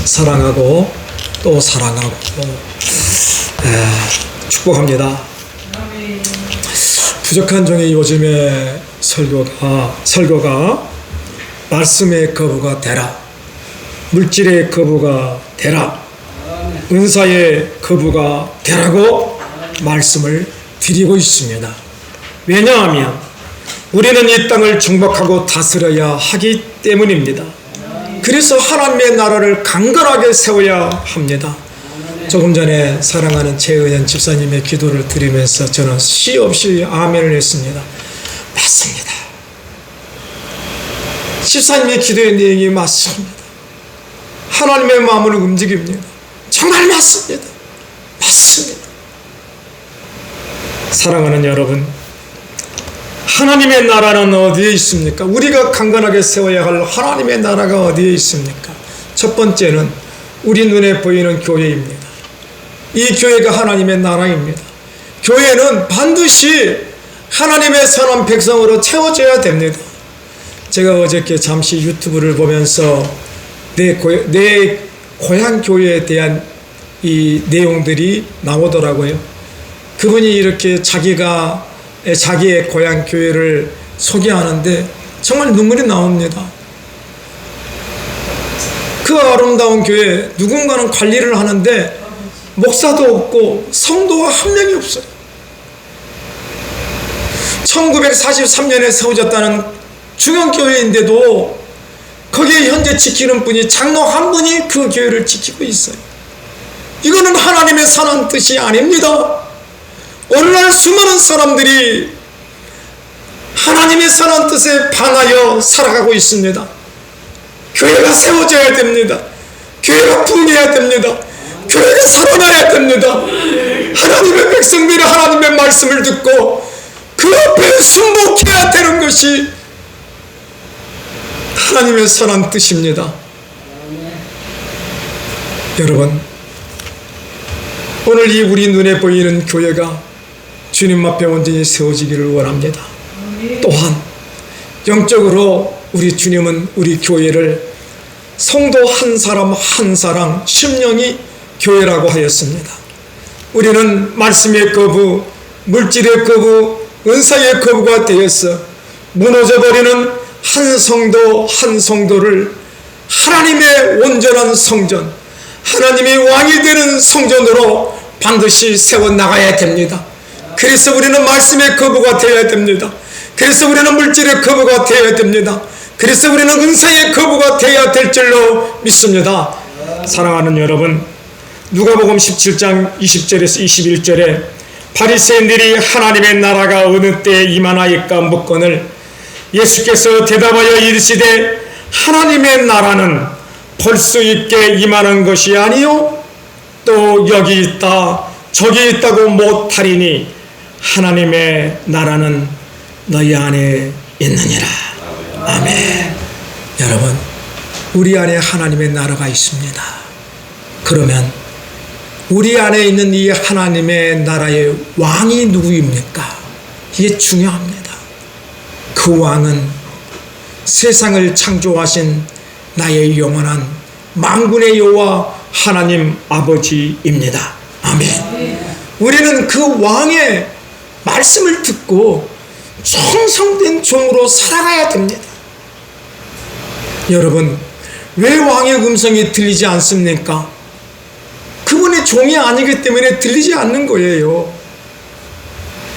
사랑하고 또 사랑하고 축복합니다. 부족한 종의 요즘에 설교가 말씀의 거부가 되라, 물질의 거부가 되라, 은사의 거부가 되라고 말씀을 드리고 있습니다. 왜냐하면 우리는 이 땅을 정복하고 다스려야 하기 때문입니다. 그래서 하나님의 나라를 강건하게 세워야 합니다. 조금 전에 사랑하는 최은현 집사님의 기도를 드리면서 저는 시 없이 아멘을 했습니다. 맞습니다. 집사님의 기도의 내용이 맞습니다. 하나님의 마음을 움직입니다. 정말 맞습니다. 맞습니다. 사랑하는 여러분, 하나님의 나라는 어디에 있습니까? 우리가 강건하게 세워야 할 하나님의 나라가 어디에 있습니까? 첫 번째는 우리 눈에 보이는 교회입니다. 이 교회가 하나님의 나라입니다. 교회는 반드시 하나님의 선한 백성으로 채워져야 됩니다. 제가 어저께 잠시 유튜브를 보면서 내 고향 교회에 대한 이 내용들이 나오더라고요. 그분이 이렇게 자기의 고향 교회를 소개하는데 정말 눈물이 나옵니다. 그 아름다운 교회, 누군가는 관리를 하는데 목사도 없고 성도가 한 명이 없어요. 1943년에 세워졌다는 중앙교회인데도 거기에 현재 지키는 분이 장로 한 분이 그 교회를 지키고 있어요. 이거는 하나님의 선한 뜻이 아닙니다. 오늘날 수많은 사람들이 하나님의 선한 뜻에 반하여 살아가고 있습니다. 교회가 세워져야 됩니다. 교회가 부흥해야 됩니다. 교회가 살아나야 됩니다. 하나님의 백성들이 하나님의 말씀을 듣고 그 앞에 순복해야 되는 것이 하나님의 선한 뜻입니다. 여러분, 오늘 이 우리 눈에 보이는 교회가 주님 앞에 온전히 세워지기를 원합니다. 또한 영적으로 우리 주님은 우리 교회를 성도 한 사람 한 사람 심령이 교회라고 하였습니다. 우리는 말씀의 거부, 물질의 거부, 은사의 거부가 되어서 무너져버리는 한 성도 한 성도를 하나님의 온전한 성전, 하나님이 왕이 되는 성전으로 반드시 세워나가야 됩니다. 그래서 우리는 말씀의 거부가 되어야 됩니다. 그래서 우리는 물질의 거부가 되어야 됩니다. 그래서 우리는 은사의 거부가 되어야 될 줄로 믿습니다. 사랑하는 여러분, 누가복음 17장 20절에서 21절에 바리새인들이 하나님의 나라가 어느 때에 임하나이까 묻거늘 예수께서 대답하여 이르시되 하나님의 나라는 볼 수 있게 임하는 것이 아니요 또 여기 있다 저기 있다고 못하리니 하나님의 나라는 너희 안에 있느니라. 아멘. 여러분, 우리 안에 하나님의 나라가 있습니다. 그러면 우리 안에 있는 이 하나님의 나라의 왕이 누구입니까? 이게 중요합니다. 그 왕은 세상을 창조하신 나의 영원한 만군의 여호와 하나님 아버지입니다. 아멘. 우리는 그 왕의 말씀을 듣고 충성된 종으로 살아가야 됩니다. 여러분, 왜 왕의 음성이 들리지 않습니까? 그분의 종이 아니기 때문에 들리지 않는 거예요.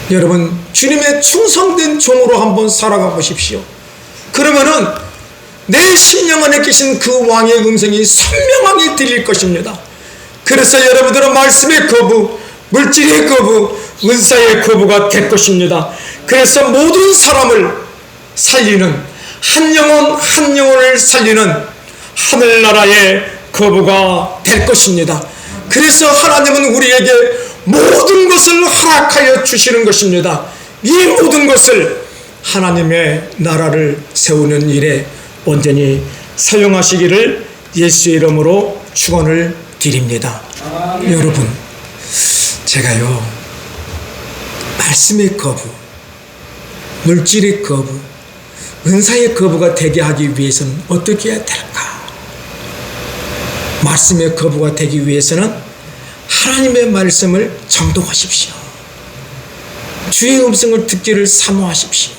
여러분, 주님의 충성된 종으로 한번 살아가 보십시오. 그러면은 내 심령 안에 계신 그 왕의 음성이 선명하게 들릴 것입니다. 그래서 여러분들은 말씀의 거부, 물질의 거부, 은사의 거부가 될 것입니다. 그래서 모든 사람을 살리는, 한 영혼 한 영혼을 살리는 하늘나라의 거부가 될 것입니다. 그래서 하나님은 우리에게 모든 것을 허락하여 주시는 것입니다. 이 모든 것을 하나님의 나라를 세우는 일에 온전히 사용하시기를 예수의 이름으로 축원을 드립니다. 여러분, 제가요, 말씀의 거부, 물질의 거부, 은사의 거부가 되게 하기 위해서는 어떻게 해야 될까? 말씀의 거부가 되기 위해서는 하나님의 말씀을 정독하십시오. 주의 음성을 듣기를 사모하십시오.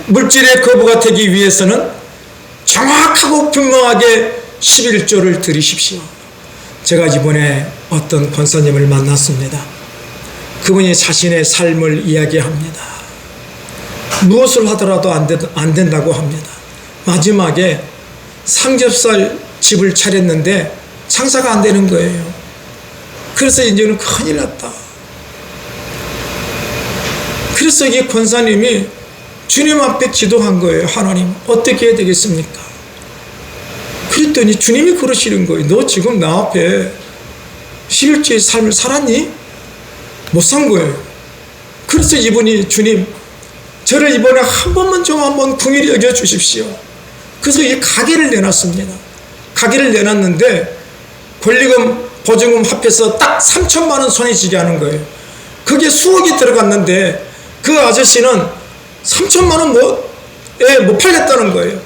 물질의 거부가 되기 위해서는 정확하고 분명하게 11조를 드리십시오. 제가 이번에 어떤 권사님을 만났습니다. 그분이 자신의 삶을 이야기합니다. 무엇을 하더라도 안 된다고 합니다. 마지막에 삼겹살 집을 차렸는데 장사가 안 되는 거예요. 그래서 이제는 큰일 났다. 그래서 이 권사님이 주님 앞에 기도한 거예요. 하나님, 어떻게 해야 되겠습니까? 그랬더니 주님이 그러시는 거예요. 너 지금 나 앞에 11조의 삶을 살았니? 못 산 거예요. 그래서 이분이 주님, 저를 이번에 한 번만 좀 한번 긍휼히 여겨 주십시오. 그래서 이 가게를 내놨습니다. 가게를 내놨는데 권리금, 보증금 합해서 딱 3천만 원 손에 쥐게 하는 거예요. 그게 수억이 들어갔는데 그 아저씨는 3천만 원 못 팔겠다는 거예요.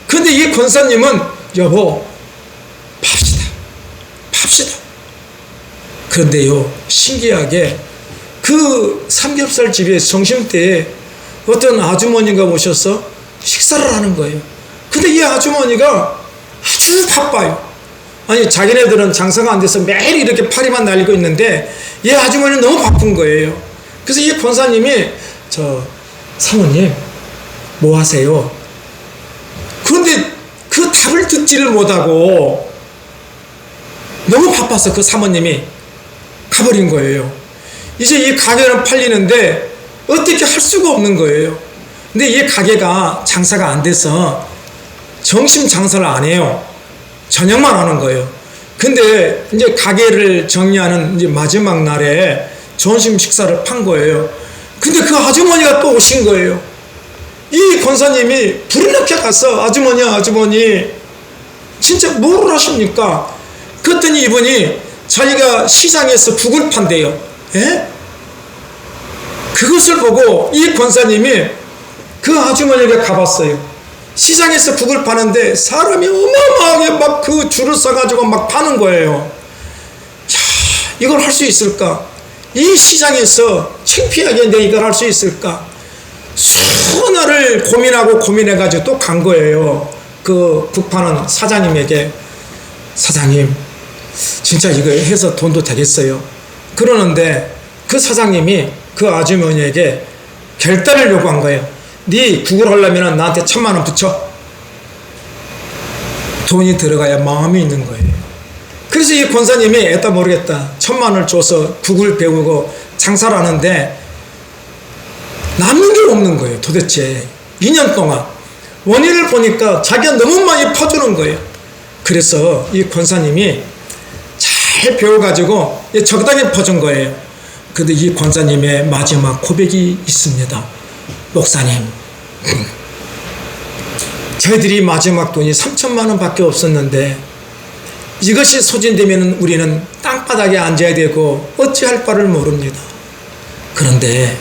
근데 이 권사님은 여보, 팝시다. 그런데요, 신기하게 그 삼겹살 집에 점심때에 어떤 아주머니가 오셔서 식사를 하는 거예요. 근데 이 아주머니가 아주 바빠요. 아니, 자기네들은 장사가 안 돼서 매일 이렇게 파리만 날리고 있는데 이 아주머니는 너무 바쁜 거예요. 그래서 이 권사님이 사모님 뭐 하세요? 그런데 그 답을 듣지를 못하고 너무 바빠서 그 사모님이 가버린 거예요. 이제 이 가게는 팔리는데 어떻게 할 수가 없는 거예요. 근데 이 가게가 장사가 안 돼서 점심 장사를 안 해요. 저녁만 하는 거예요. 근데 이제 가게를 정리하는 이제 마지막 날에 점심 식사를 판 거예요. 근데 그 아주머니가 또 오신 거예요. 이 권사님이 부르짖게 가서 아주머니 진짜 뭐를 하십니까? 그랬더니 이분이 자기가 시장에서 국을 판대요. 예? 그것을 보고 이 권사님이 그 아주머니에게 가봤어요. 시장에서 국을 파는데 사람이 어마어마하게 막 그 줄을 서가지고 막 파는 거예요. 야, 이걸 할 수 있을까? 이 시장에서 창피하게 내 이걸 할 수 있을까? 수날을 고민해가지고 또 간 거예요. 그 국 파는 사장님에게. 사장님, 진짜 이거 해서 돈도 되겠어요? 그러는데 그 사장님이 그 아주머니에게 결단을 요구한 거예요. 네 국을 하려면 나한테 1,000만 원 붙여. 돈이 들어가야 마음이 있는 거예요. 그래서 이 권사님이 에따 모르겠다 1,000만 원을 줘서 국을 배우고 장사를 하는데 남는 게 없는 거예요. 도대체 2년 동안 원인을 보니까 자기가 너무 많이 퍼주는 거예요. 그래서 이 권사님이 잘 배워가지고 적당히 퍼준 거예요. 그런데 이 권사님의 마지막 고백이 있습니다. 목사님, 저희들이 마지막 돈이 3천만 원 밖에 없었는데 이것이 소진되면 우리는 땅바닥에 앉아야 되고 어찌할 바를 모릅니다. 그런데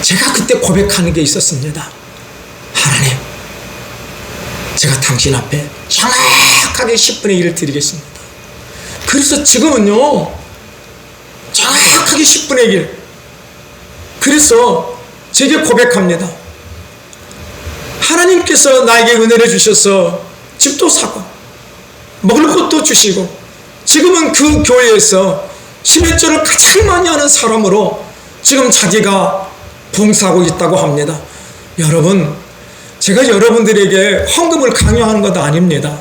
제가 그때 고백하는 게 있었습니다. 하나님, 제가 당신 앞에 정확하게 10분의 1을 드리겠습니다. 그래서 지금은요, 정확하게 10분의 1. 그래서 제게 고백합니다. 하나님께서 나에게 은혜를 주셔서 집도 사고 먹을 것도 주시고 지금은 그 교회에서 11조를 가장 많이 하는 사람으로 지금 자기가 봉사하고 있다고 합니다. 여러분, 제가 여러분들에게 헌금을 강요하는 것 아닙니다.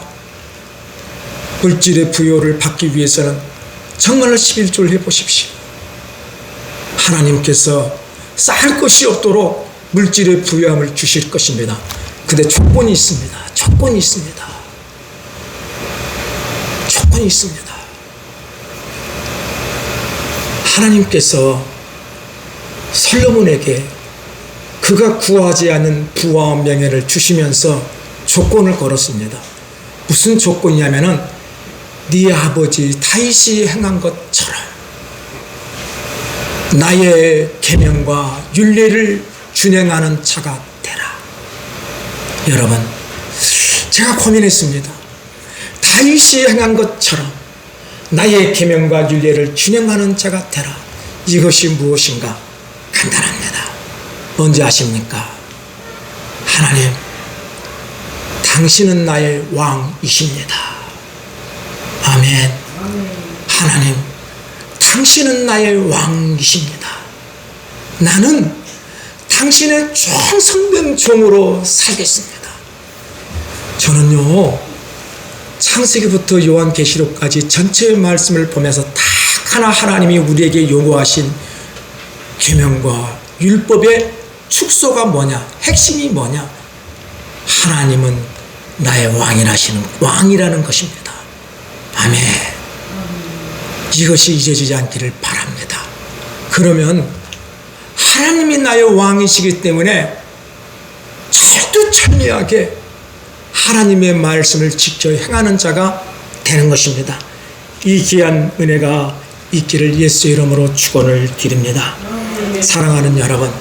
물질의 부요를 받기 위해서는 정말로 11조를 해보십시오. 하나님께서 쌓을 것이 없도록 물질의 부유함을 주실 것입니다. 근데 조건이 있습니다. 조건이 있습니다. 조건이 있습니다. 하나님께서 솔로몬에게 그가 구하지 않은 부와 명예를 주시면서 조건을 걸었습니다. 무슨 조건이냐면은 네 아버지 다윗이 행한 것처럼 나의 계명과 율례를 준행하는 자가 되라. 여러분, 제가 고민했습니다. 다윗이 행한 것처럼 나의 계명과 율례를 준행하는 자가 되라. 이것이 무엇인가? 간단합니다. 뭔지 아십니까? 하나님, 당신은 나의 왕이십니다. 아멘. 하나님, 당신은 나의 왕이십니다. 나는 당신의 충성된 종으로 살겠습니다. 저는요, 창세기부터 요한계시록까지 전체의 말씀을 보면서 딱 하나 하나님이 우리에게 요구하신 계명과 율법의 축소가 뭐냐, 핵심이 뭐냐? 하나님은 나의 왕이라는 것입니다. 아멘. 이것이 잊어지지 않기를 바랍니다. 그러면 하나님이 나의 왕이시기 때문에 철두철미하게 하나님의 말씀을 지켜 행하는 자가 되는 것입니다. 이 귀한 은혜가 있기를 예수의 이름으로 축원을 드립니다. 사랑하는 여러분,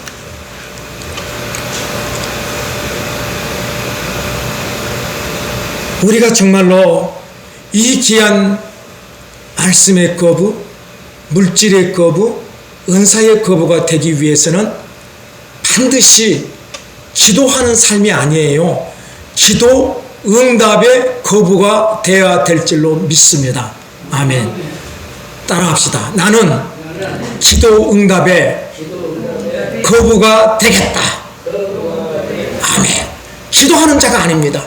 우리가 정말로 이 귀한 말씀의 거부, 물질의 거부, 은사의 거부가 되기 위해서는 반드시 기도하는 삶이 아니에요. 기도 응답의 거부가 되어야 될 줄로 믿습니다. 아멘. 따라합시다. 나는 기도 응답의 거부가 되겠다. 아멘. 기도하는 자가 아닙니다.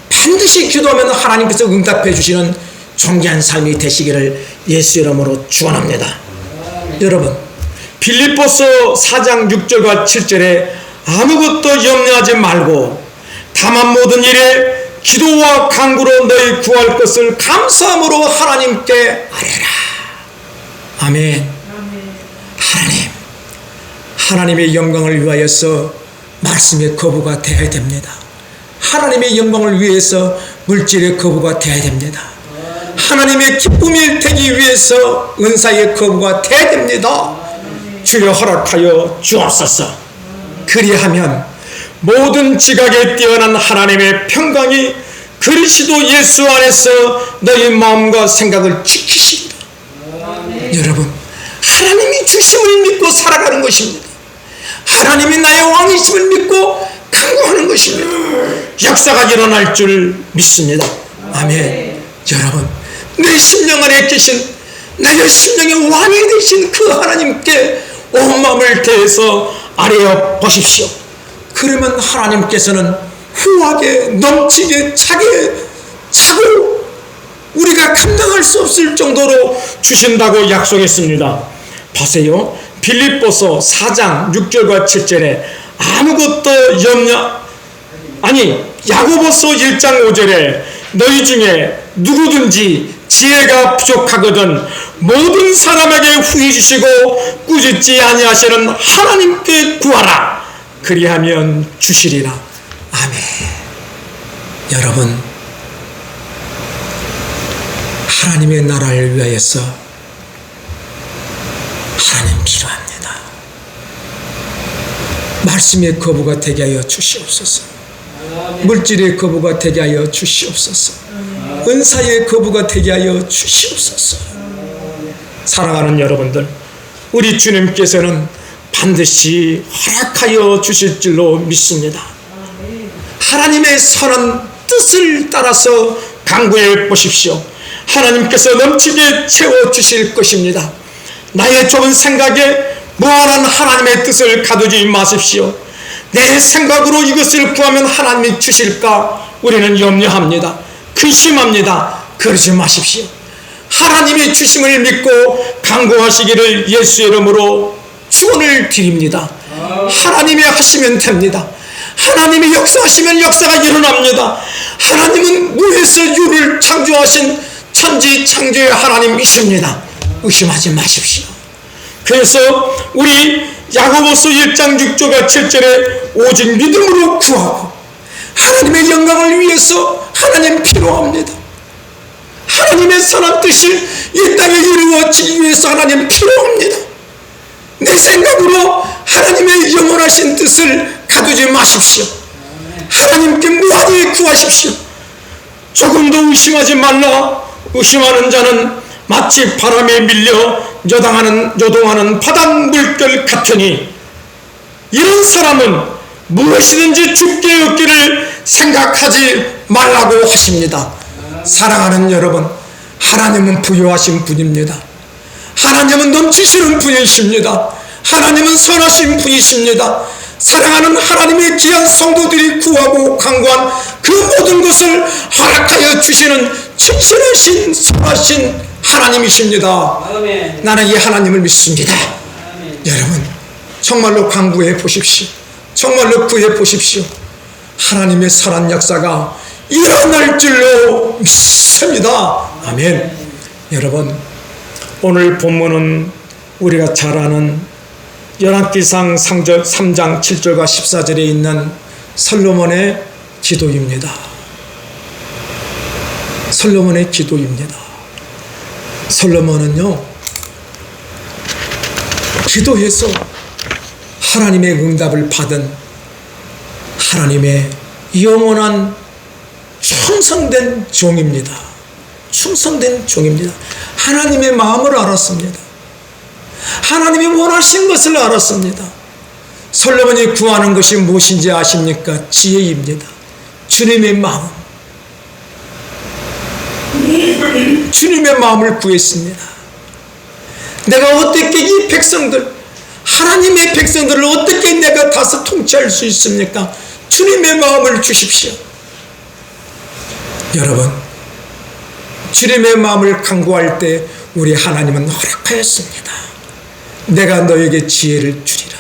반드시 기도하면 하나님께서 응답해 주시는 존귀한 삶이 되시기를 예수 이름으로 축원합니다. 여러분, 빌립보서 4장 6절과 7절에 아무것도 염려하지 말고 다만 모든 일에 기도와 간구로 너희 구할 것을 감사함으로 하나님께 아뢰라. 아멘. 하나님의 영광을 위하여서 말씀의 거부가 되어야 됩니다. 하나님의 영광을 위해서 물질의 거부가 되어야 됩니다. 하나님의 기쁨이 되기 위해서 은사의 거부가 되어야 됩니다. 주여 허락하여 주옵소서. 그리하면 모든 지각에 뛰어난 하나님의 평강이 그리스도 예수 안에서 너희 마음과 생각을 지키십니다. 여러분, 하나님이 주심을 믿고 살아가는 것입니다. 하나님이 나의 왕이심을 믿고 간구하는 것입니다. 역사가 일어날 줄 믿습니다. 아멘. 여러분, 내 심령 안에 계신, 나의 심령의 왕이 되신 그 하나님께 온 마음을 다해서 아뢰어 보십시오. 그러면 하나님께서는 후하게 넘치게 차게 차고 우리가 감당할 수 없을 정도로 주신다고 약속했습니다. 보세요. 빌립보서 4장 6절과 7절에 아무것도 야고보서 1장 5절에 너희 중에 누구든지 지혜가 부족하거든 모든 사람에게 후히 주시고 꾸짖지 아니하시는 하나님께 구하라. 그리하면 주시리라. 아멘. 여러분, 하나님의 나라를 위하여서 하나님 기도합니다. 말씀의 거부가 되게 하여 주시옵소서. 물질의 거부가 되게 하여 주시옵소서. 은사의 거부가 되게 하여 주시옵소서. 사랑하는 여러분들, 우리 주님께서는 반드시 허락하여 주실 줄로 믿습니다. 하나님의 선한 뜻을 따라서 간구해 보십시오. 하나님께서 넘치게 채워주실 것입니다. 나의 좁은 생각에 무한한 하나님의 뜻을 가두지 마십시오. 내 생각으로 이것을 구하면 하나님이 주실까? 우리는 염려합니다. 근심합니다. 그러지 마십시오. 하나님의 주심을 믿고 간구하시기를 예수의 이름으로 축원을 드립니다. 하나님이 하시면 됩니다. 하나님이 역사하시면 역사가 일어납니다. 하나님은 무에서 유를 창조하신 천지 창조의 하나님이십니다. 의심하지 마십시오. 그래서 우리 야고보서 1장 6절과 7절에 오직 믿음으로 구하고 하나님의 영광을 위해서 하나님 필요합니다. 하나님의 선한 뜻이 이 땅에 이루어지기 위해서 하나님 필요합니다. 내 생각으로 하나님의 영원하신 뜻을 가두지 마십시오. 하나님께 무한히 구하십시오. 조금도 의심하지 말라. 의심하는 자는 마치 바람에 밀려 요동하는 바닷 물결 같으니 이런 사람은 무엇이든지 죽게 얻기를 생각하지 말라고 하십니다. 사랑하는 여러분, 하나님은 부유하신 분입니다. 하나님은 넘치시는 분이십니다. 하나님은 선하신 분이십니다. 사랑하는 하나님의 귀한 성도들이 구하고 간구한 그 모든 것을 허락하여 주시는 친신하신 선하신 하나님이십니다. 아멘. 나는 이 하나님을 믿습니다. 아멘. 여러분, 정말로 간구해 보십시오. 정말로 구해 보십시오. 하나님의 선한 역사가 일어날 줄로 믿습니다. 아멘. 여러분, 오늘 본문은 우리가 잘 아는 열왕기상 3장 7절과 14절에 있는 솔로몬의 기도입니다. 솔로몬의 기도입니다. 솔로몬은요, 기도해서 하나님의 응답을 받은 하나님의 영원한 충성된 종입니다. 충성된 종입니다. 하나님의 마음을 알았습니다. 하나님이 원하신 것을 알았습니다. 솔로몬이 구하는 것이 무엇인지 아십니까? 지혜입니다. 주님의 마음. 주님의 마음을 구했습니다. 내가 어떻게 이 백성들, 하나님의 백성들을 어떻게 내가 다스 통치할 수 있습니까? 주님의 마음을 주십시오. 여러분, 주님의 마음을 간구할 때 우리 하나님은 허락하였습니다. 내가 너에게 지혜를 주리라.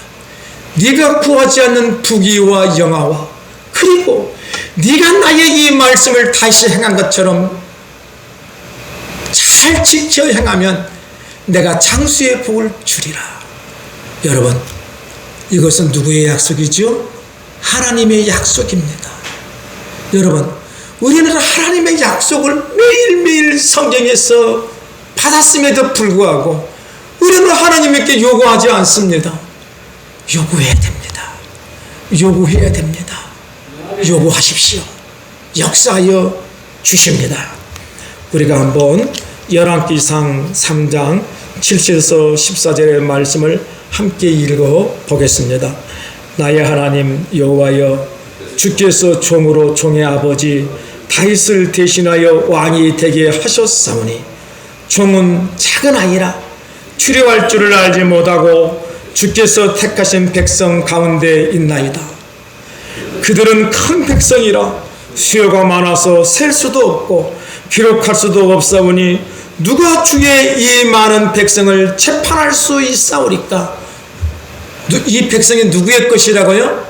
네가 구하지 않는 부귀와 영화와 그리고 네가 나의 이 말씀을 다시 행한 것처럼 잘 지켜 행하면 내가 장수의 복을 주리라. 여러분, 이것은 누구의 약속이죠? 하나님의 약속입니다. 여러분, 우리는 하나님의 약속을 매일매일 성경에서 받았음에도 불구하고 우리는 하나님께 요구하지 않습니다. 요구해야 됩니다. 요구해야 됩니다. 요구하십시오. 역사하여 주십니다. 우리가 한번 열왕기상 3장 7절에서 14절의 말씀을 함께 읽어 보겠습니다. 나의 하나님 여호와여, 주께서 종으로 종의 아버지 다윗을 대신하여 왕이 되게 하셨사오니 종은 작은 아이라 추려할 줄을 알지 못하고 주께서 택하신 백성 가운데 있나이다. 그들은 큰 백성이라 수요가 많아서 셀 수도 없고 기록할 수도 없사오니 누가 주의 이 많은 백성을 재판할 수 있사오리까? 이 백성이 누구의 것이라고요?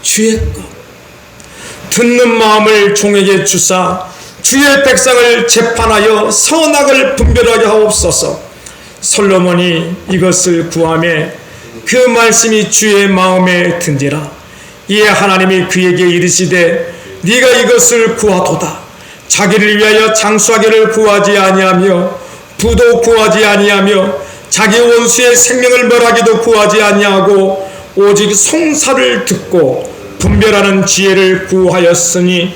주의 것. 듣는 마음을 종에게 주사 주의 백성을 재판하여 선악을 분별하게 하옵소서. 솔로몬이 이것을 구하매 그 말씀이 주의 마음에 든지라. 이에 하나님이 그에게 이르시되 네가 이것을 구하도다. 자기를 위하여 장수하기를 구하지 아니하며 부도 구하지 아니하며 자기 원수의 생명을 멸하기도 구하지 아니하고 오직 송사를 듣고 분별하는 지혜를 구하였으니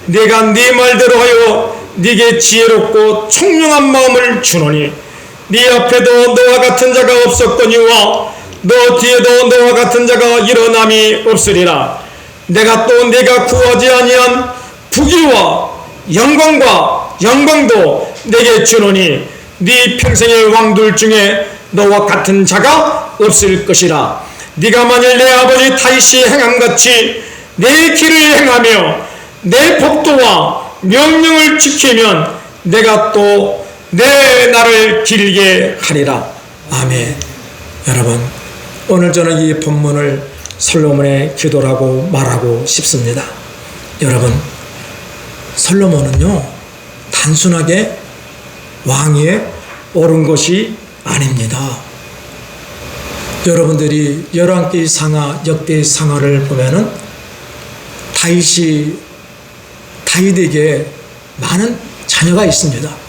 내가 네 말대로 하여 네게 지혜롭고 총명한 마음을 주노니 네 앞에도 너와 같은 자가 없었거니와 너 뒤에도 너와 같은 자가 일어남이 없으리라. 내가 또 네가 구하지 아니한 부귀와 영광과 영광도 내게 주노니 네 평생의 왕들 중에 너와 같은 자가 없을 것이라. 네가 만일 내 아버지 다윗이 행함같이 내 길을 행하며 내 법도와 명령을 지키면 내가 또 내 날을 길게 하리라. 아멘. 여러분, 오늘 저는 이 본문을 솔로몬의 기도라고 말하고 싶습니다. 여러분, 솔로몬은요 단순하게 왕위에 오른 것이 아닙니다. 여러분들이 열왕기 상하, 역대 상하를 보면은 다윗에게 많은 자녀가 있습니다.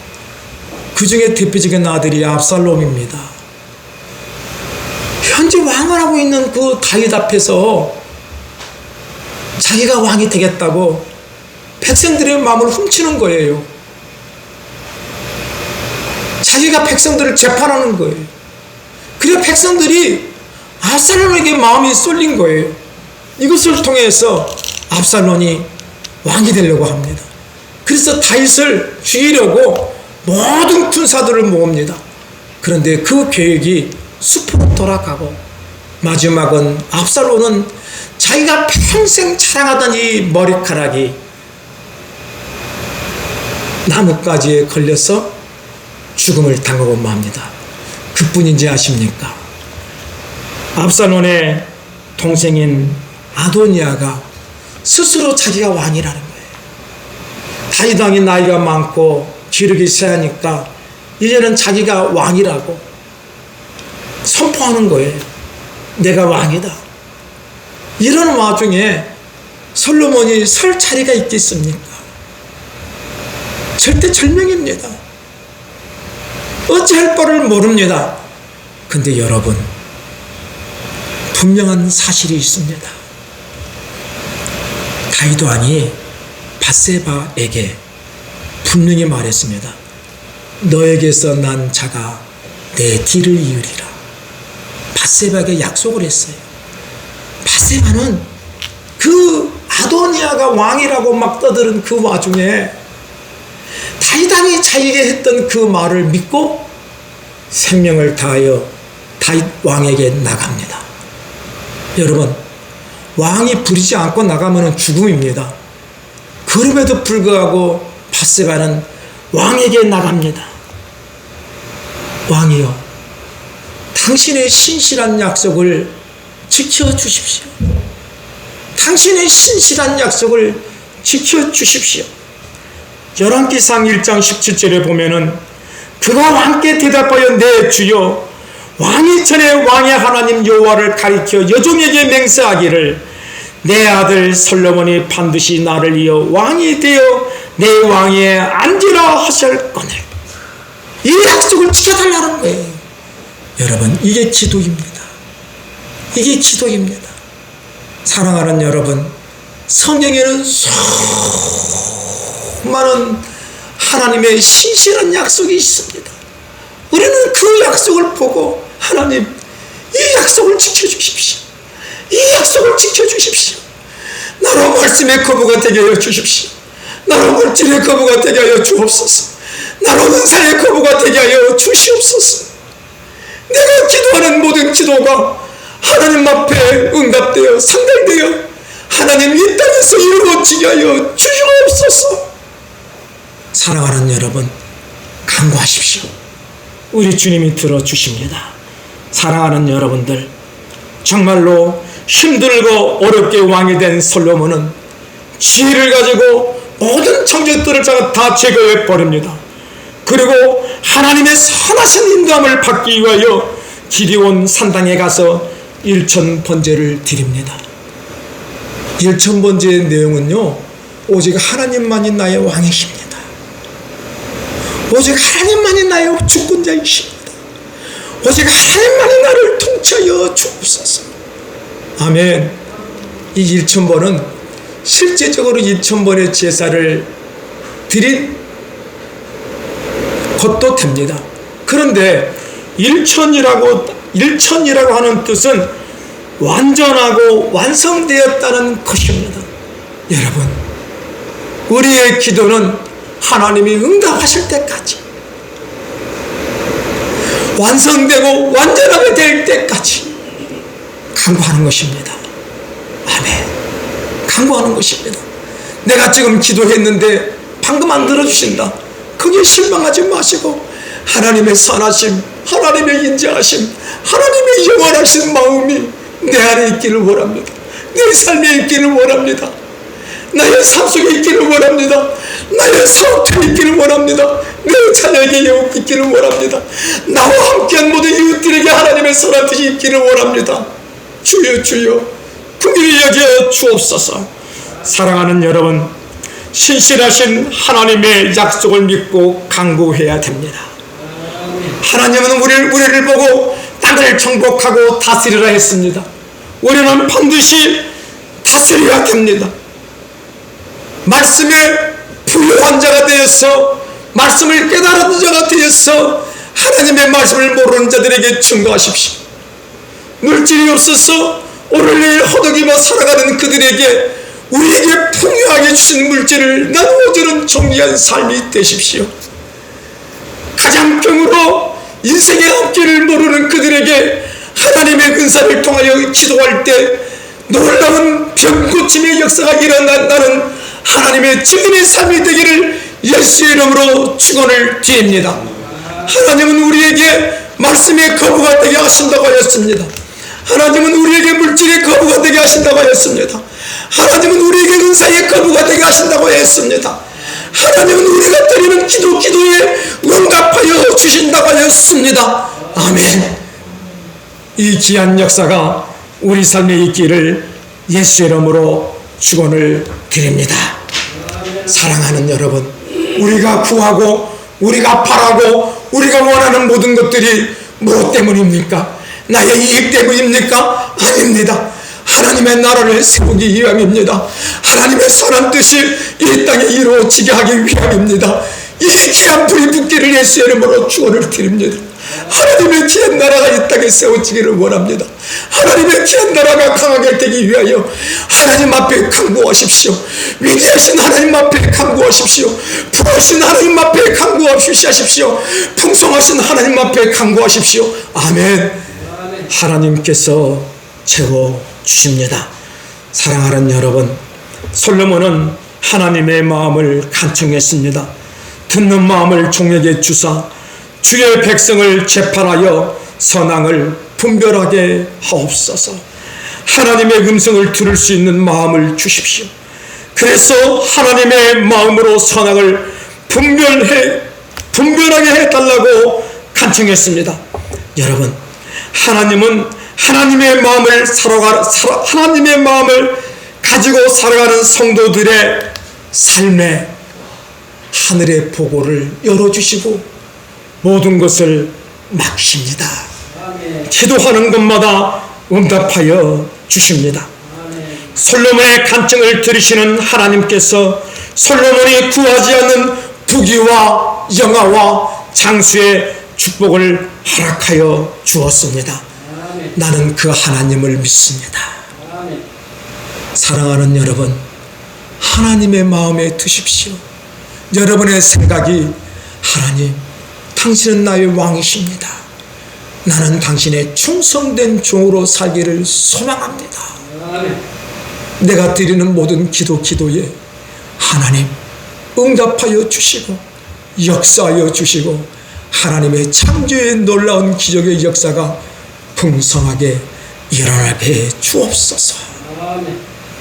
그 중에 대표적인 아들이 압살롬입니다. 현재 왕을 하고 있는 그 다윗 앞에서 자기가 왕이 되겠다고 백성들의 마음을 훔치는 거예요. 자기가 백성들을 재판하는 거예요. 그래서 백성들이 압살론에게 마음이 쏠린 거예요. 이것을 통해서 압살론이 왕이 되려고 합니다. 그래서 다윗을 죽이려고 모든 군사들을 모읍니다. 그런데 그 계획이 수포로 돌아가고 마지막은 압살론은 자기가 평생 자랑하던 이 머리카락이 나뭇가지에 걸려서 죽음을 당하고 맙니다. 그뿐인지 아십니까? 압살론의 동생인 아도니아가 스스로 자기가 왕이라는 거예요. 다윗 왕이 나이가 많고 기력이 세하니까 이제는 자기가 왕이라고 선포하는 거예요. 내가 왕이다. 이런 와중에 솔로몬이 설 자리가 있겠습니까? 절대 절명입니다. 어찌할 바를 모릅니다. 근데 여러분, 분명한 사실이 있습니다. 다윗 왕이 밧세바에게 분명히 말했습니다. 너에게서 난 자가 내 뒤를 이으리라. 밧세바에게 약속을 했어요. 밧세바는 그 아도니아가 왕이라고 막 떠드는 그 와중에 다윗 왕이 자기에게 했던 그 말을 믿고 생명을 다하여 다윗 왕에게 나갑니다. 여러분, 왕이 부리지 않고 나가면 죽음입니다. 그럼에도 불구하고 밧세바는 왕에게 나갑니다. 왕이여, 당신의 신실한 약속을 지켜주십시오. 당신의 신실한 약속을 지켜주십시오. 열왕기상 1장 17절에 보면은 그가 왕께 대답하여 내 주여, 왕이 전에 왕의 하나님 여호와를 가리켜 여종에게 맹세하기를 내 아들 솔로몬이 반드시 나를 이어 왕이 되어 내 왕위에 앉으라 하셨거늘. 이 약속을 지켜달라는 거예요. 여러분, 이게 기도입니다. 이게 기도입니다. 사랑하는 여러분, 성경에는 수많은 하나님의 신실한 약속이 있습니다. 우리는 그 약속을 보고 하나님, 이 약속을 지켜주십시오. 이 약속을 지켜주십시오. 나로 말씀의 거부가 되게 하여 주십시오. 나로 물질의 거부가 되게 하여 주옵소서. 나로 은사의 거부가 되게 하여 주시옵소서. 내가 기도하는 모든 기도가 하나님 앞에 응답되어 상달되어 하나님 이 땅에서 이루어지게 하여 주시옵소서. 사랑하는 여러분, 간구하십시오. 우리 주님이 들어주십니다. 사랑하는 여러분들, 정말로 힘들고 어렵게 왕이 된 솔로몬은 지혜를 가지고 모든 청지들을 다 제거해 버립니다. 그리고 하나님의 선하신 인도함을 받기 위하여 기드온 산당에 가서 일천번제를 드립니다. 일천번제의 내용은요, 오직 하나님만이 나의 왕이십니다. 오직 하나님만이 나의 주권자이십니다. 오직 하나님만이 나를 통치하여 주옵소서. 아멘. 이 일천번은 실제적으로 일천번의 제사를 드린 것도 됩니다. 그런데 일천이라고 하는 뜻은 완전하고 완성되었다는 것입니다. 여러분, 우리의 기도는 하나님이 응답하실 때까지, 완성되고 완전하게 될 때까지 간구하는 것입니다. 아멘. 간구하는 것입니다. 내가 지금 기도했는데 방금 안 들어주신다, 거기에 실망하지 마시고 하나님의 선하심, 하나님의 인자하심, 하나님의 영원하신 마음이 내 안에 있기를 원합니다. 내 삶에 있기를 원합니다. 나의 삶 속에 있기를 원합니다. 나의 사업에 있기를 원합니다. 내 자녀에게 있기를 원합니다. 나와 함께한 모든 이웃들에게 하나님의 선한 뜻이 있기를 원합니다. 주여, 주여, 긍휼히 여겨 주옵소서. 사랑하는 여러분, 신실하신 하나님의 약속을 믿고 간구해야 됩니다. 하나님은 우리를 보고 땅을 정복하고 다스리라 했습니다. 우리는 반드시 다스려야 됩니다. 말씀에 부유한 자가 되어서 말씀을 깨달은 자가 되어서 하나님의 말씀을 모르는 자들에게 증거하십시오. 물질이 없어서 오늘 내일 허덕이며 살아가는 그들에게 우리에게 풍요하게 주신 물질을 나누어주는 정리한 삶이 되십시오. 가장병으로 인생의 앞길을 모르는 그들에게 하나님의 은사를 통하여 기도할 때 놀라운 병고침의 역사가 일어난다는 하나님의 증인의 삶이 되기를 예수의 이름으로 축원을 드립니다. 하나님은 우리에게 말씀의 거부가 되게 하신다고 하였습니다. 하나님은 우리에게 물질의 거부가 되게 하신다고 하였습니다. 하나님은 우리에게 은사의 거부가 되게 하신다고 했습니다. 하나님은 우리가 드리는 기도에 응답하여 주신다고 하였습니다. 아멘. 이 귀한 역사가 우리 삶에 있기를 예수의 이름으로 축원을 드립니다. 사랑하는 여러분, 우리가 구하고 우리가 바라고 우리가 원하는 모든 것들이 무엇 때문입니까? 나의 이익 때문입니까? 아닙니다. 하나님의 나라를 세우기 위함입니다. 하나님의 선한 뜻이 이 땅에 이루어지게 하기 위함입니다. 이 귀한 불이 붙기를 예수의 이름으로 축원을 드립니다. 하나님의 귀한 나라가 이 땅에 세워지기를 원합니다. 하나님의 귀한 나라가 강하게 되기 위하여 하나님 앞에 간구하십시오. 위대하신 하나님 앞에 간구하십시오. 부하신 하나님 앞에 간구하십시오. 풍성하신 하나님 앞에 간구하십시오. 아멘. 하나님께서 채워주십니다. 사랑하는 여러분, 솔로몬은 하나님의 마음을 간청했습니다. 듣는 마음을 종에게 주사 주의 백성을 재판하여 선악을 분별하게 하옵소서. 하나님의 음성을 들을 수 있는 마음을 주십시오. 그래서 하나님의 마음으로 선악을 분별하게 해달라고 간청했습니다. 여러분, 하나님은 하나님의 마음을 가지고 살아가는 성도들의 삶에 하늘의 보고를 열어주시고 모든 것을 막십니다. 기도하는 것마다 응답하여 주십니다. 솔로몬의 간증을 들으시는 하나님께서 솔로몬이 구하지 않는 부귀와 영화와 장수의 축복을 허락하여 주었습니다. 나는 그 하나님을 믿습니다. 사랑하는 여러분, 하나님의 마음에 드십시오. 여러분의 생각이 하나님, 당신은 나의 왕이십니다. 나는 당신의 충성된 종으로 살기를 소망합니다. 내가 드리는 모든 기도에 하나님 응답하여 주시고 역사하여 주시고 하나님의 창조의 놀라운 기적의 역사가 풍성하게 일어나게 해 주옵소서.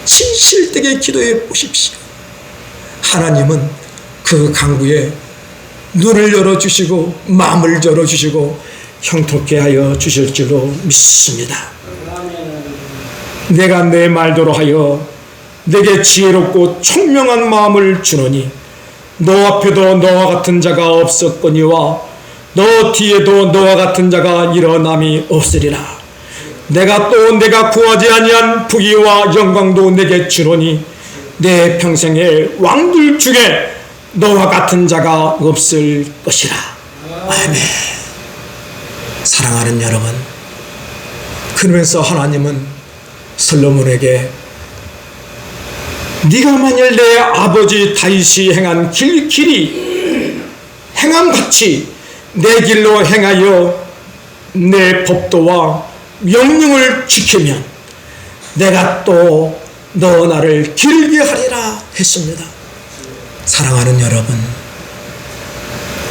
진실되게 기도해 보십시오. 하나님은 그 간구에 눈을 열어주시고 마음을 열어주시고 형통케 하여 주실 줄로 믿습니다. 내가 내 말대로 하여 내게 지혜롭고 총명한 마음을 주노니 너 앞에도 너와 같은 자가 없었거니와 너 뒤에도 너와 같은 자가 일어남이 없으리라. 내가 구하지 아니한 부귀와 영광도 내게 주노니 내 평생의 왕들 중에 너와 같은 자가 없을 것이라. 아멘. 사랑하는 여러분, 그러면서 하나님은 솔로몬에게 네가 만일 내 아버지 다윗이 행한 길이 행함같이 내 길로 행하여 내 법도와 명령을 지키면 내가 또 너 나를 길게 하리라 했습니다. 사랑하는 여러분,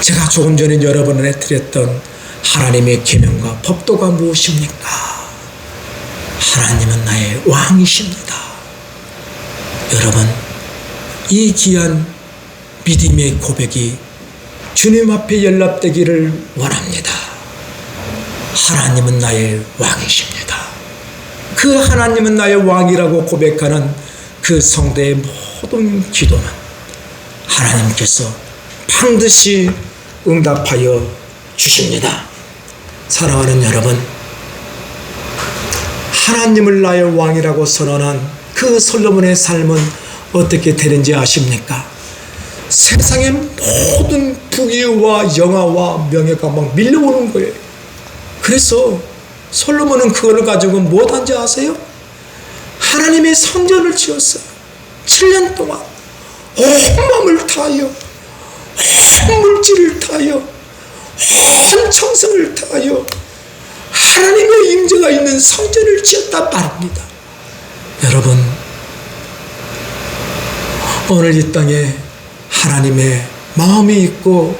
제가 조금 전에 여러분에게 드렸던 하나님의 계명과 법도가 무엇입니까? 하나님은 나의 왕이십니다. 여러분, 이 귀한 믿음의 고백이 주님 앞에 연락되기를 원합니다. 하나님은 나의 왕이십니다. 그 하나님은 나의 왕이라고 고백하는 그 성도의 모든 기도는 하나님께서 반드시 응답하여 주십니다. 사랑하는 여러분, 하나님을 나의 왕이라고 선언한 그 솔로몬의 삶은 어떻게 되는지 아십니까? 세상의 모든 부귀와 영화와 명예가 막 밀려오는 거예요. 그래서 솔로몬은 그걸 가지고 못한지 아세요? 하나님의 성전을 지었어요. 7년 동안 온 마음을 다하여, 온 물질을 다하여, 온 정성을 다하여 하나님의 임재가 있는 성전을 지었단 말입니다. 여러분, 오늘 이 땅에 하나님의 마음이 있고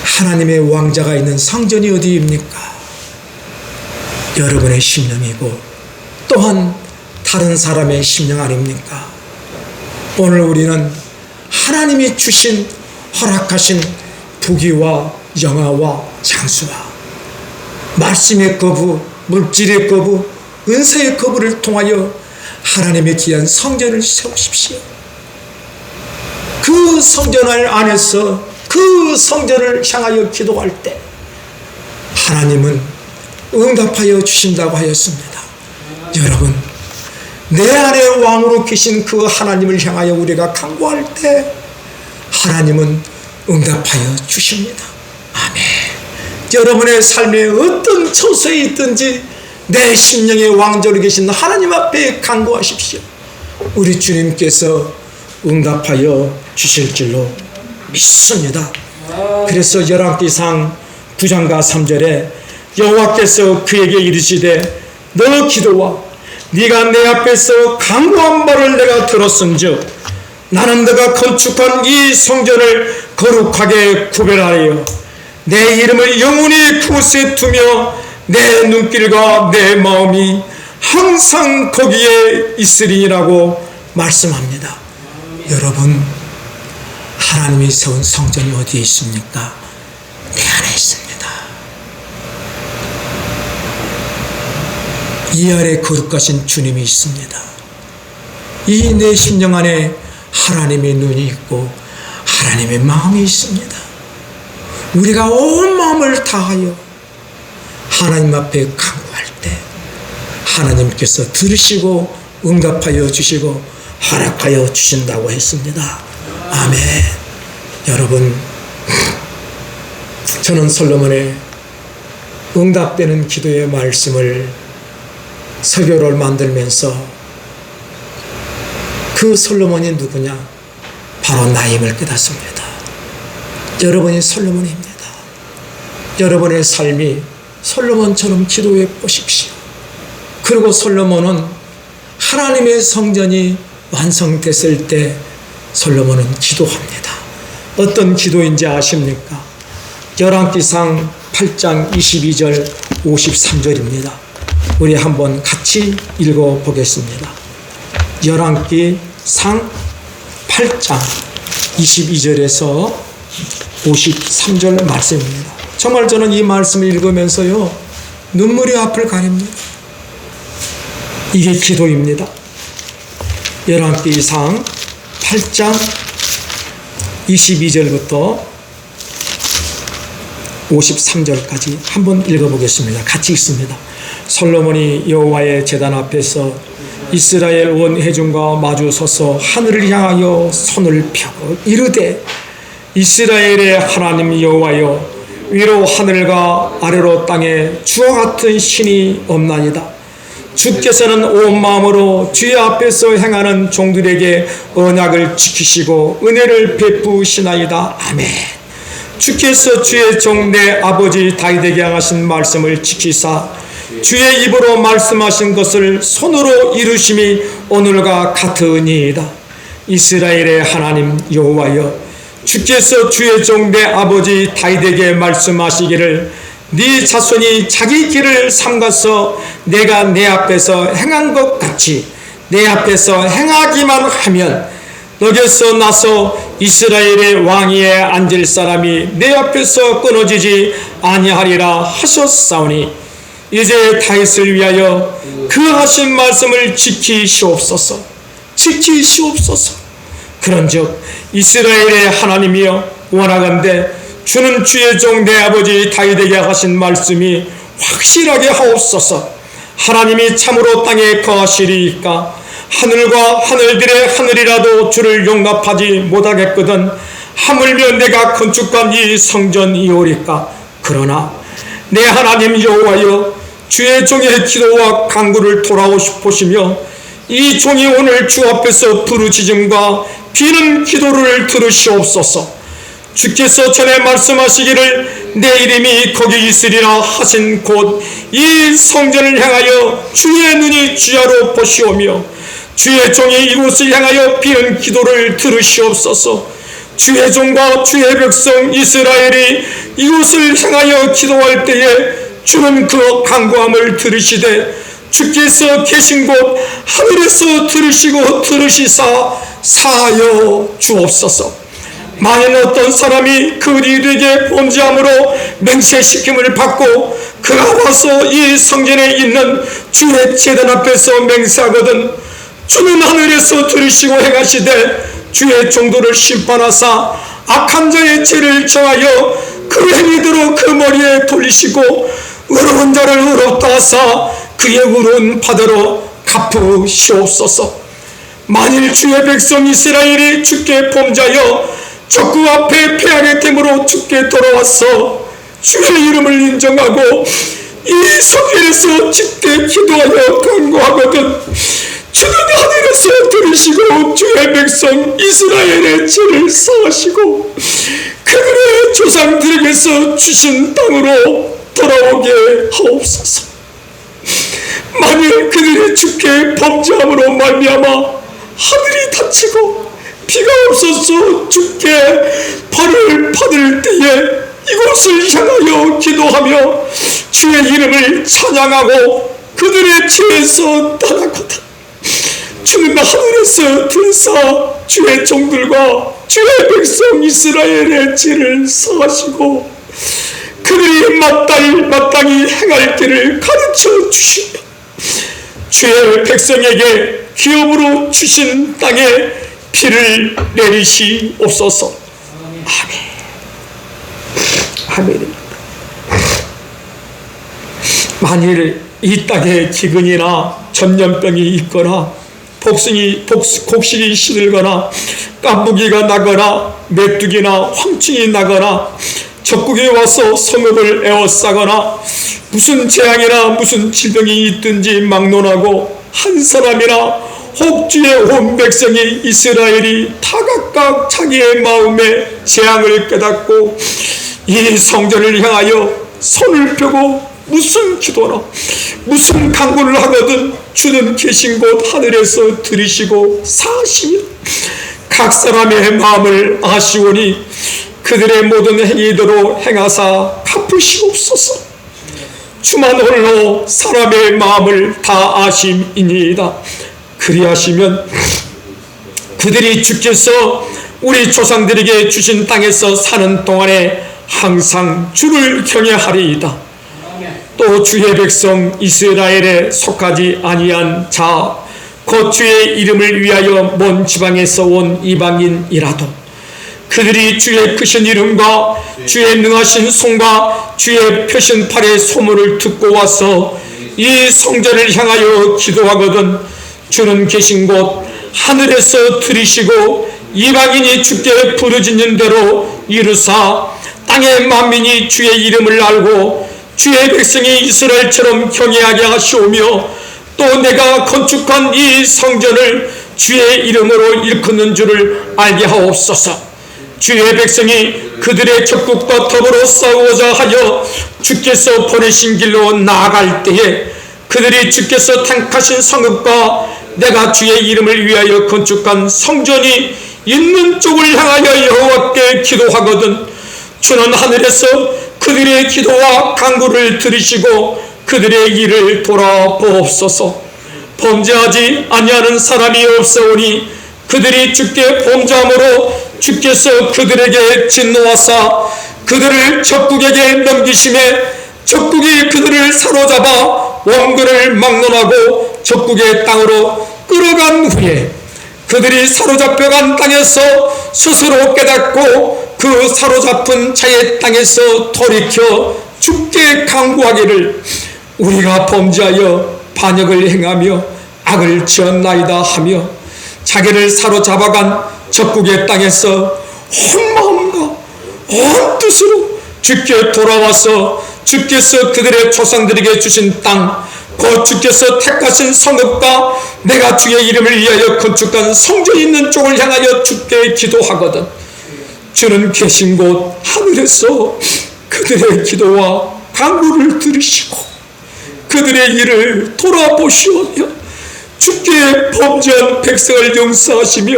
하나님의 왕자가 있는 성전이 어디입니까? 여러분의 심령이고 또한 다른 사람의 심령 아닙니까? 오늘 우리는 하나님이 주신 허락하신 부귀와 영화와 장수와 말씀의 거부, 물질의 거부, 은사의 거부를 통하여 하나님의 귀한 성전을 세우십시오. 그 성전 안에서 그 성전을 향하여 기도할 때 하나님은 응답하여 주신다고 하였습니다. 여러분, 내 안에 왕으로 계신 그 하나님을 향하여 우리가 간구할 때 하나님은 응답하여 주십니다. 아멘. 여러분의 삶에 어떤 처소에 있든지 내 심령의 왕자로 계신 하나님 앞에 간구하십시오. 우리 주님께서 응답하여 주실 줄로 믿습니다. 그래서 열왕기상 9장과 3절에 여호와께서 그에게 이르시되 너 기도와 네가 내 앞에서 간구한 바를 내가 들었은즉 나는 너가 건축한 이 성전을 거룩하게 구별하여 내 이름을 영원히 그곳에 두며 내 눈길과 내 마음이 항상 거기에 있으리라고 말씀합니다. 여러분, 하나님이 세운 성전이 어디에 있습니까? 내 안에 있습니다. 이 안에 거룩하신 주님이 있습니다. 이 내 심령 안에 하나님의 눈이 있고 하나님의 마음이 있습니다. 우리가 온 마음을 다하여 하나님 앞에 간구할 때 하나님께서 들으시고 응답하여 주시고 허락하여 주신다고 했습니다. 아멘. 여러분, 저는 솔로몬의 응답되는 기도의 말씀을 설교를 만들면서 그 솔로몬이 누구냐? 바로 나임을 깨닫습니다. 여러분이 솔로몬입니다. 여러분의 삶이 솔로몬처럼 기도해 보십시오. 그리고 솔로몬은 하나님의 성전이 완성됐을 때 솔로몬은 기도합니다. 어떤 기도인지 아십니까? 열왕기상 8장 22절 53절입니다. 우리 한번 같이 읽어보겠습니다. 열왕기상 8장 22절에서 53절 말씀입니다. 정말 저는 이 말씀을 읽으면서요, 눈물이 앞을 가립니다. 이게 기도입니다. 열왕기상 8장 22절부터 53절까지 한번 읽어보겠습니다. 같이 읽습니다. 솔로몬이 여호와의 제단 앞에서 이스라엘 온 회중과 마주 서서 하늘을 향하여 손을 펴고 이르되 이스라엘의 하나님 여호와여, 위로 하늘과 아래로 땅에 주와 같은 신이 없나이다. 주께서는 온 마음으로 주의 앞에서 행하는 종들에게 언약을 지키시고 은혜를 베푸시나이다. 아멘. 주께서 주의 종 내 아버지 다윗에게 하신 말씀을 지키사 주의 입으로 말씀하신 것을 손으로 이루심이 오늘과 같으니이다. 이스라엘의 하나님 여호와여, 주께서 주의 종 내 아버지 다윗에게 말씀하시기를 네 자손이 자기 길을 삼가서 내가 내 앞에서 행한 것 같이 내 앞에서 행하기만 하면 너에게서 나서 이스라엘의 왕위에 앉을 사람이 내 앞에서 끊어지지 아니하리라 하셨사오니 이제 다윗을 위하여 그 하신 말씀을 지키시옵소서. 지키시옵소서. 그런즉 이스라엘의 하나님이여, 원하건대 주는 주의 종 내 아버지 다윗에게 하신 말씀이 확실하게 하옵소서. 하나님이 참으로 땅에 거하시리이까? 하늘과 하늘들의 하늘이라도 주를 용납하지 못하겠거든 하물며 내가 건축한 이 성전이오리까. 그러나 내 하나님 여호와여, 주의 종의 기도와 간구를 돌아보시며 이 종이 오늘 주 앞에서 부르짖음과 비는 기도를 들으시옵소서. 주께서 전에 말씀하시기를 내 이름이 거기 있으리라 하신 곳 이 성전을 향하여 주의 눈이 주야로 보시오며 주의 종이 이곳을 향하여 비는 기도를 들으시옵소서. 주의 종과 주의 백성 이스라엘이 이곳을 향하여 기도할 때에 주는 그 간구함을 들으시되 주께서 계신 곳 하늘에서 들으시고 들으시사 사하여 주옵소서. 만일 어떤 사람이 그 일에게 범죄함으로 맹세시킴을 받고 그가 와서 이 성전에 있는 주의 제단 앞에서 맹세하거든 주는 하늘에서 들으시고 행하시되 주의 종도를 심판하사 악한 자의 죄를 정하여 그 행위대로 그 머리에 돌리시고 의로운 자를 의롭다 하사 그의 의로운 바다로 갚으시옵소서. 만일 주의 백성 이스라엘이 주께 범죄하여 적국 앞에 패하게 됨으로 주께 돌아와서 주의 이름을 인정하고 이 성전에서 주께 기도하여 간구하거든 주는 하늘에서 들으시고 주의 백성 이스라엘의 죄를 사하시고 그들의 조상들에게서 주신 땅으로 돌아오게 하옵소서. 만일 그들이 주께 범죄함으로 말미암아 하늘이 닫히고 비가 없어서 주께 벌을 받을 때에 이곳을 향하여 기도하며 주의 이름을 찬양하고 그들의 죄에서 떠나거든 주는 하늘에서 들으사 주의 종들과 주의 백성 이스라엘의 죄를 사하시고 그들이 마땅히 행할 길을 가르쳐 주시며 주의 백성에게 기업으로 주신 땅에 비를 내리시옵소서. 아멘. 아멘. 만일 이 땅에 기근이나 전염병이 있거나 곡식이 시들거나 깐부기가 나거나 메뚜기나 황충이 나거나 적국에 와서 성읍을 에워싸거나 무슨 재앙이나 무슨 질병이 있든지 막론하고 한 사람이나 혹 주의 온 백성이 이스라엘이 다 각각 자기의 마음에 재앙을 깨닫고 이 성전을 향하여 손을 펴고 무슨 기도나 무슨 간구를 하거든 주는 계신 곳 하늘에서 들으시고 사하시며 각 사람의 마음을 아시오니 그들의 모든 행위대로 행하사 갚으시옵소서. 주만 홀로 사람의 마음을 다 아심이니이다. 그리하시면 그들이 주께서 우리 조상들에게 주신 땅에서 사는 동안에 항상 주를 경외하리이다. 또 주의 백성 이스라엘에 속하지 아니한 자 곧 주의 이름을 위하여 먼 지방에서 온 이방인이라도 그들이 주의 크신 이름과 주의 능하신 손과 주의 펴신 팔의 소문을 듣고 와서 이 성전을 향하여 기도하거든 주는 계신 곳 하늘에서 들으시고 이방인이 주께 부르짖는 대로 이루사 땅의 만민이 주의 이름을 알고 주의 백성이 이스라엘처럼 경외하게 하시오며 또 내가 건축한 이 성전을 주의 이름으로 일컫는 줄을 알게 하옵소서. 주의 백성이 그들의 적국과 더불어 싸우고자 하여 주께서 보내신 길로 나아갈 때에 그들이 주께서 택하신 성읍과 내가 주의 이름을 위하여 건축한 성전이 있는 쪽을 향하여 여호와께 기도하거든 주는 하늘에서 그들의 기도와 간구를 들으시고 그들의 일을 돌아보옵소서. 범죄하지 아니하는 사람이 없사오니 그들이 주께 범죄함으로 주께서 그들에게 진노하사 그들을 적국에게 넘기심에 적국이 그들을 사로잡아 원근을 막론하고 적국의 땅으로 끌어간 후에 그들이 사로잡혀간 땅에서 스스로 깨닫고 그 사로잡은 자의 땅에서 돌이켜 주께 간구하기를 우리가 범죄하여 반역을 행하며 악을 지었나이다 하며 자기를 사로잡아간 적국의 땅에서 온 마음과 온 뜻으로 주께 돌아와서 주께서 그들의 조상들에게 주신 땅, 곧 주께서 택하신 성읍과 내가 주의 이름을 위하여 건축한 성전이 있는 쪽을 향하여 주께 기도하거든 주는 계신 곳 하늘에서 그들의 기도와 간구를 들으시고 그들의 일을 돌아보시오며 주께 범죄한 백성을 용서하시며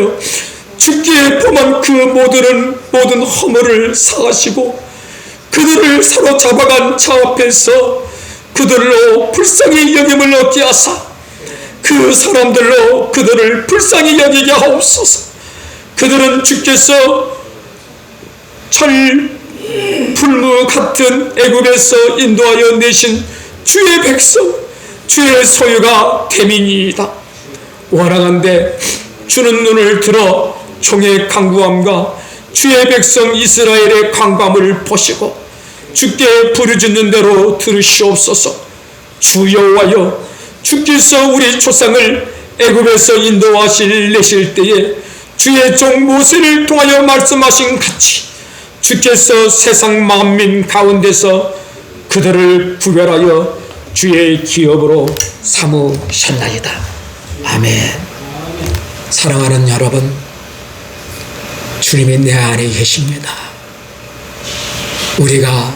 주께 범한 그 모든 허물을 사하시고 그들을 사로잡아간 자 앞에서 그들로 불쌍히 여김을 얻게 하사 그 사람들로 그들을 불쌍히 여기게 하옵소서. 그들은 주께서 철풀무 같은 애굽에서 인도하여 내신 주의 백성 주의 소유가 됨이니이다. 원하건대 주는 눈을 들어 종의 간구함과 주의 백성 이스라엘의 간구함을 보시고 주께 부르짖는 대로 들으시옵소서. 주 여호와여 주께서 우리 조상을 애굽에서 인도하실 내실 때에 주의 종 모세를 통하여 말씀하신 같이 주께서 세상 만민 가운데서 그들을 구별하여 주의 기업으로 삼으셨나이다. 아멘. 사랑하는 여러분, 주님이 내 안에 계십니다. 우리가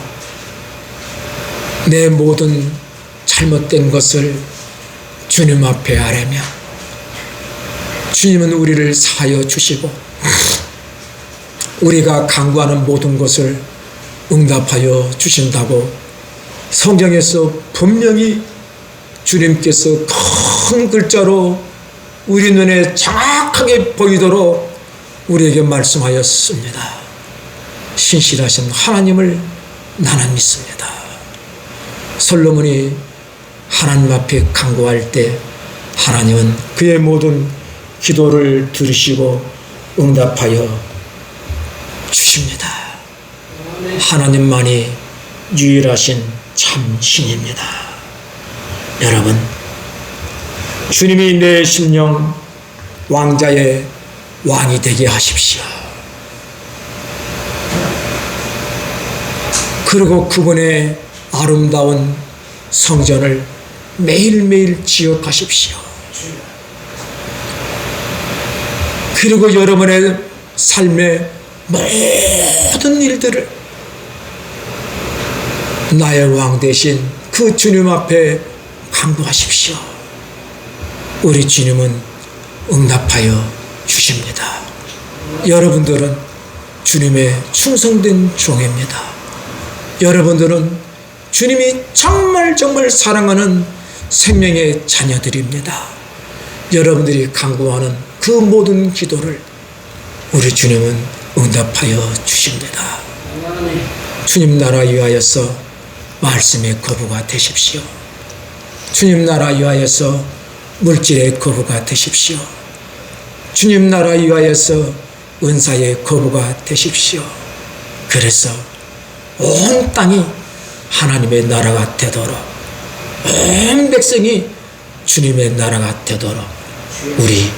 내 모든 잘못된 것을 주님 앞에 아뢰며 주님은 우리를 사하여 주시고 우리가 간구하는 모든 것을 응답하여 주신다고 성경에서 분명히 주님께서 큰 글자로 우리 눈에 정확하게 보이도록 우리에게 말씀하였습니다. 신실하신 하나님을 나는 믿습니다. 솔로몬이 하나님 앞에 간구할 때 하나님은 그의 모든 기도를 들으시고 응답하여 주십니다. 하나님만이 유일하신 참 신입니다. 여러분, 주님이 내 심령 왕자의 왕이 되게 하십시오. 그리고 그분의 아름다운 성전을 매일매일 지어가십시오. 그리고 여러분의 삶의 모든 일들을 나의 왕 대신 그 주님 앞에 간구하십시오. 우리 주님은 응답하여 주십니다. 여러분들은 주님의 충성된 종입니다. 여러분들은 주님이 정말 사랑하는 생명의 자녀들입니다. 여러분들이 간구하는 그 모든 기도를 우리 주님은 응답하여 주십니다. 주님 나라 위하여서 말씀의 거부가 되십시오. 주님 나라 위하여서 물질의 거부가 되십시오. 주님 나라 위하여서 은사의 거부가 되십시오. 그래서 온 땅이 하나님의 나라가 되도록, 온 백성이 주님의 나라가 되도록 우리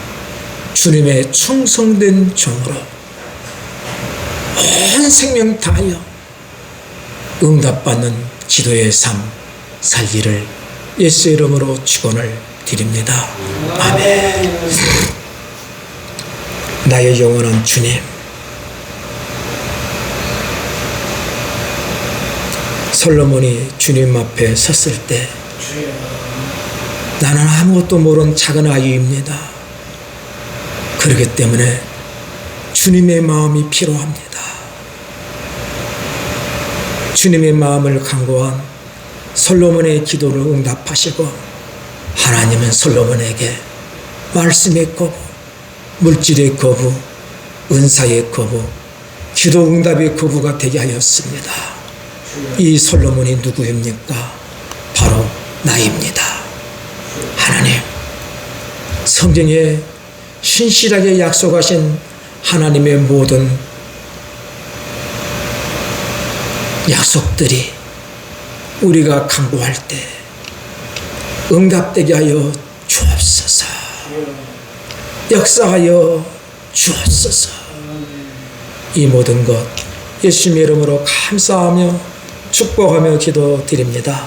주님의 충성된 종으로 온 생명 다하여 응답받는 기도의 삶 살기를 예수 이름으로 축원을 드립니다. 아멘. 나의 영원한 주님, 솔로몬이 주님 앞에 섰을 때 나는 아무것도 모르는 작은 아이입니다. 그렇기 때문에 주님의 마음이 필요합니다. 주님의 마음을 간구한 솔로몬의 기도를 응답하시고 하나님은 솔로몬에게 말씀의 거부, 물질의 거부, 은사의 거부, 기도 응답의 거부가 되게 하였습니다. 이 솔로몬이 누구입니까? 바로 나입니다. 하나님, 성경에 신실하게 약속하신 하나님의 모든 약속들이 우리가 간구할 때 응답되게 하여 주옵소서. 역사하여 주옵소서. 이 모든 것 예수님의 이름으로 감사하며 축복하며 기도드립니다.